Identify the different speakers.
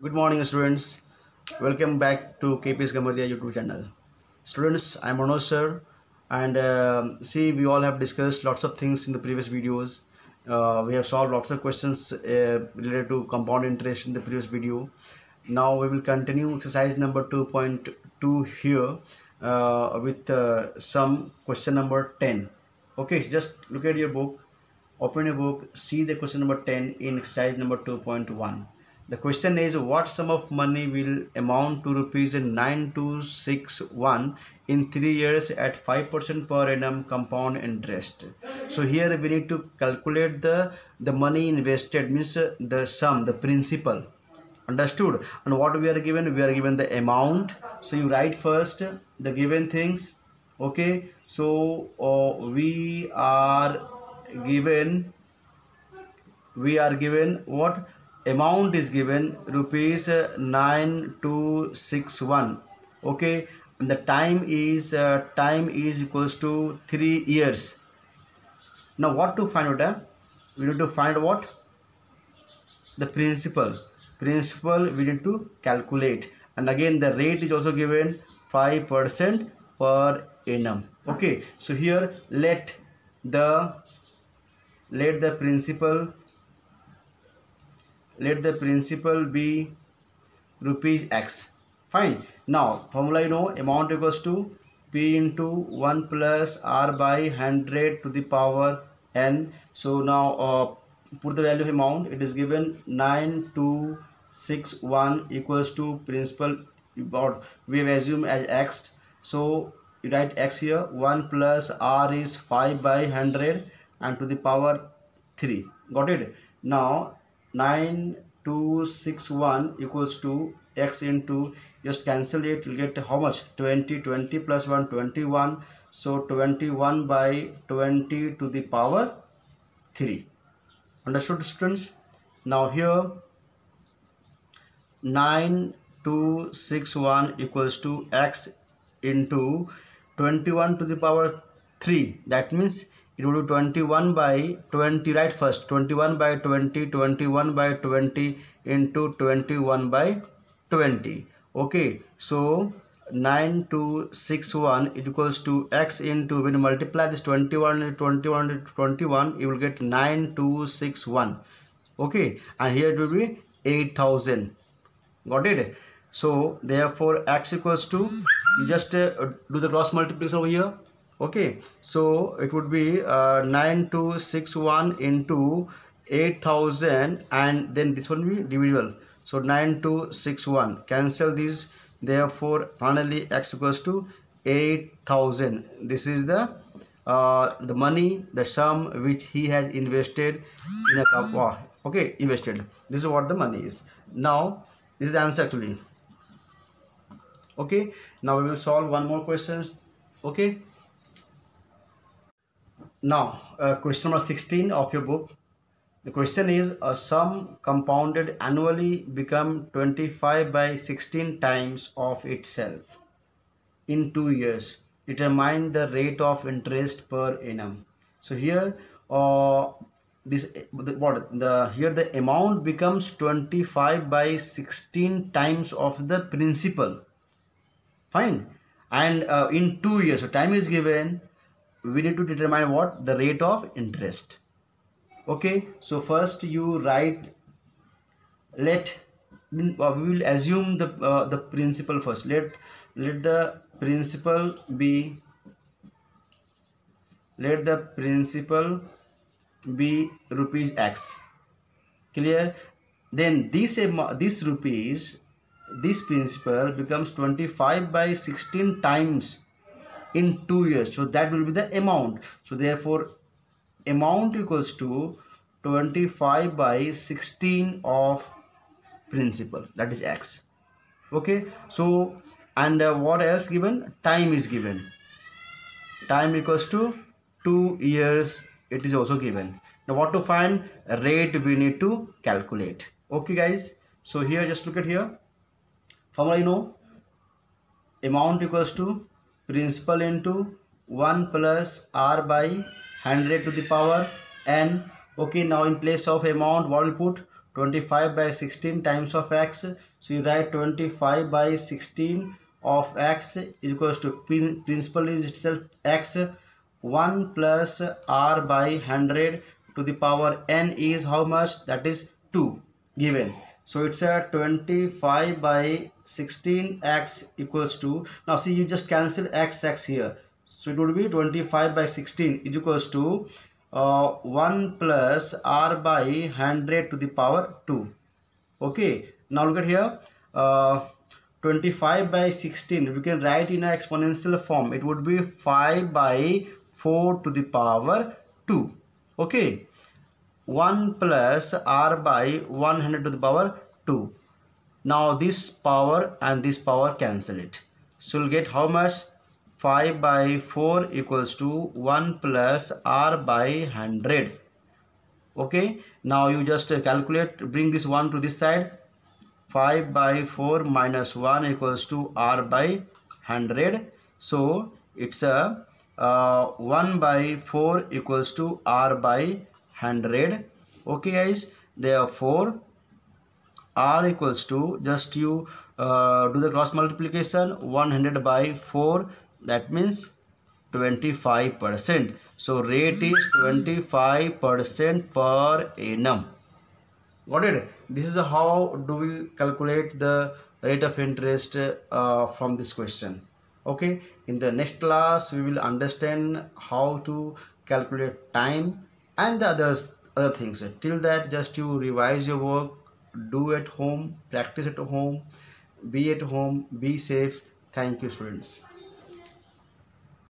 Speaker 1: Good morning, students. Welcome back to KPS Gamaria YouTube channel. Students, I'm Manoj sir, and see, we all have discussed lots of things in the previous videos. We have solved lots of questions related to compound interest in the previous video. Now we will continue exercise number 2.2 here with some question number 10. Okay, just look at your book, open your book, see the question number 10 in exercise number 2.1. The question is, what sum of money will amount to rupees 9261 in 3 years at 5% per annum compound interest? So here we need to calculate the money invested, means the sum, the principal. Understood? And what we are given? We are given the amount. So you write first the given things. Okay. So we are given what amount is given, rupees 9261. Okay, and the time is equals to 3 years. Now what to find out? We need to find what? The principal we need to calculate, and again the rate is also given 5% per annum. Okay, so here let the principal be rupees x. Fine. Now formula, you know, amount equals to p into 1 plus r by 100 to the power n. So now put the value of amount. It is given 9261 equals to principal, about we have assumed as x. So you write x here. 1 plus r is 5 by 100 and to the power 3. Got it? Now 9261 equals to x into, just cancel it, you'll get how much? 20 plus 1 21. So 21 by 20 to the power 3. Understood, students? Now here 9261 equals to x into 21 to the power 3. That means it will be 21 by 20, right? First 21 by 20 into 21 by 20. Okay, so 9261 equals to x into, when you multiply this 21 you will get 9261. Okay, and here it will be 8000. Got it? So therefore x equals to, just do the cross multiplication over here. Okay, so it would be 9261 into 8000, and then this one will be divisible. So 9261, cancel these. Therefore finally x equals to 8000. This is the money, the sum which he has invested in a okay, invested. This is what the money is. Now this is the answer actually. Okay, now we will solve one more question. Okay, now question number 16 of your book. The question is, a sum compounded annually become 25 by 16 times of itself in 2 years. Determine the rate of interest per annum. So here here the amount becomes 25 by 16 times of the principal. Fine. And in 2 years, so time is given, we need to determine what? The rate of interest. Okay, so first you write, we will assume the principal first. Let the principal be rupees x. Clear? Then this principal becomes 25 by 16 times in 2 years. So that will be the amount. So therefore amount equals to 25 by 16 of principal, that is x. Okay, so and what else given? Time is given. Time equals to 2 years, it is also given. Now what to find? Rate we need to calculate. Okay guys, so here just look at here. Formula, you know, amount equals to principal into 1 plus r by 100 to the power n. Okay, now in place of amount what will put? 25 by 16 times of x. So you write 25 by 16 of x equals to principal is itself x, 1 plus r by 100 to the power n is how much? That is 2 given. So it's a 25 by 16 x equals to, now see, you just cancel x here. So it would be 25 by 16 is equals to 1 plus r by 100 to the power 2. Okay, now look at here. 25 by 16 we can write in an exponential form. It would be 5 by 4 to the power 2. Okay, 1 plus r by 100 to the power 2. Now this power and this power cancel it. So you'll get how much? 5 by 4 equals to 1 plus r by 100. Okay, now you just calculate, bring this 1 to this side. 5 by 4 minus 1 equals to r by 100. So it's a 1 by 4 equals to r by 100. Okay guys, therefore r equals to, just you do the cross multiplication, 100 by 4, that means 25%. So rate is 25% per annum. Got it? This is how do we calculate the rate of interest from this question. Okay, in the next class we will understand how to calculate time and the other things. Till that, just you revise your work, do at home, practice at home, be at home, be safe. Thank you, students.